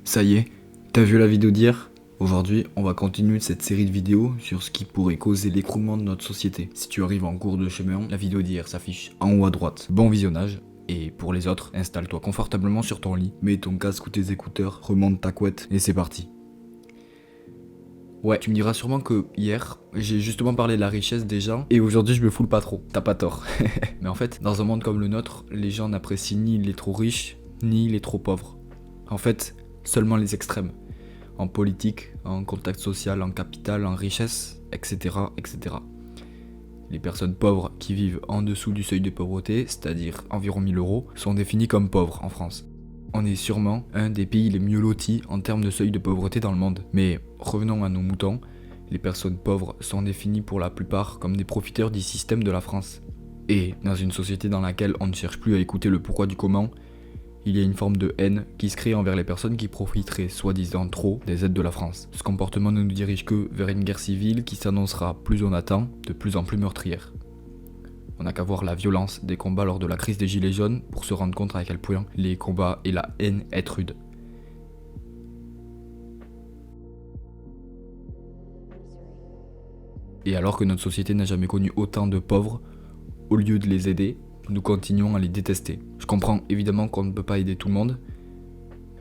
Ça y est, t'as vu la vidéo d'hier? Aujourd'hui, on va continuer cette série de vidéos sur ce qui pourrait causer l'écroulement de notre société. Si tu arrives en cours de chemin, la vidéo d'hier s'affiche en haut à droite. Bon visionnage. Et pour les autres, installe-toi confortablement sur ton lit, mets ton casque ou tes écouteurs, remonte ta couette et c'est parti. Ouais, tu me diras sûrement que hier, j'ai justement parlé de la richesse des gens et aujourd'hui je me foule pas trop. T'as pas tort. Mais en fait, dans un monde comme le nôtre, les gens n'apprécient ni les trop riches, ni les trop pauvres. En fait, seulement les extrêmes. En politique, en contact social, en capital, en richesse, etc., etc. Les personnes pauvres qui vivent en dessous du seuil de pauvreté, c'est-à-dire environ 1000 euros, sont définies comme pauvres en France. On est sûrement un des pays les mieux lotis en termes de seuil de pauvreté dans le monde. Mais revenons à nos moutons, les personnes pauvres sont définies pour la plupart comme des profiteurs du système de la France. Et dans une société dans laquelle on ne cherche plus à écouter le pourquoi du comment, il y a une forme de haine qui se crée envers les personnes qui profiteraient soi-disant trop des aides de la France. Ce comportement ne nous dirige que vers une guerre civile qui s'annoncera plus on attend, de plus en plus meurtrière. On n'a qu'à voir la violence des combats lors de la crise des Gilets jaunes pour se rendre compte à quel point les combats et la haine est rude. Et alors que notre société n'a jamais connu autant de pauvres, au lieu de les aider, nous continuons à les détester. Je comprends évidemment qu'on ne peut pas aider tout le monde,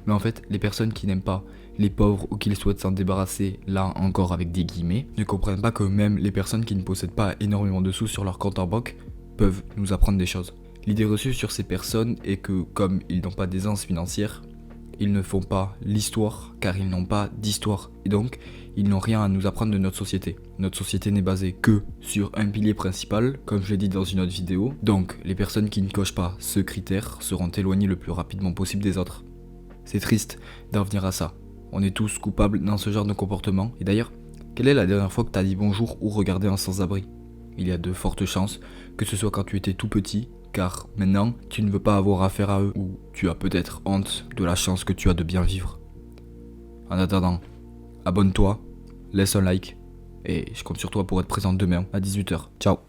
mais en fait, les personnes qui n'aiment pas les pauvres ou qui souhaitent s'en débarrasser, là encore avec des guillemets, ne comprennent pas que même les personnes qui ne possèdent pas énormément de sous sur leur compte en banque peuvent nous apprendre des choses. L'idée reçue sur ces personnes est que comme ils n'ont pas d'aisance financière, ils ne font pas l'histoire car ils n'ont pas d'histoire. Et donc, ils n'ont rien à nous apprendre de notre société. Notre société n'est basée que sur un pilier principal, comme je l'ai dit dans une autre vidéo. Donc, les personnes qui ne cochent pas ce critère seront éloignées le plus rapidement possible des autres. C'est triste d'en venir à ça. On est tous coupables dans ce genre de comportement. Et d'ailleurs, quelle est la dernière fois que t'as dit bonjour ou regardé un sans-abri ? Il y a de fortes chances que ce soit quand tu étais tout petit, car maintenant, tu ne veux pas avoir affaire à eux, ou tu as peut-être honte de la chance que tu as de bien vivre. En attendant, abonne-toi, laisse un like, et je compte sur toi pour être présent demain à 18h. Ciao.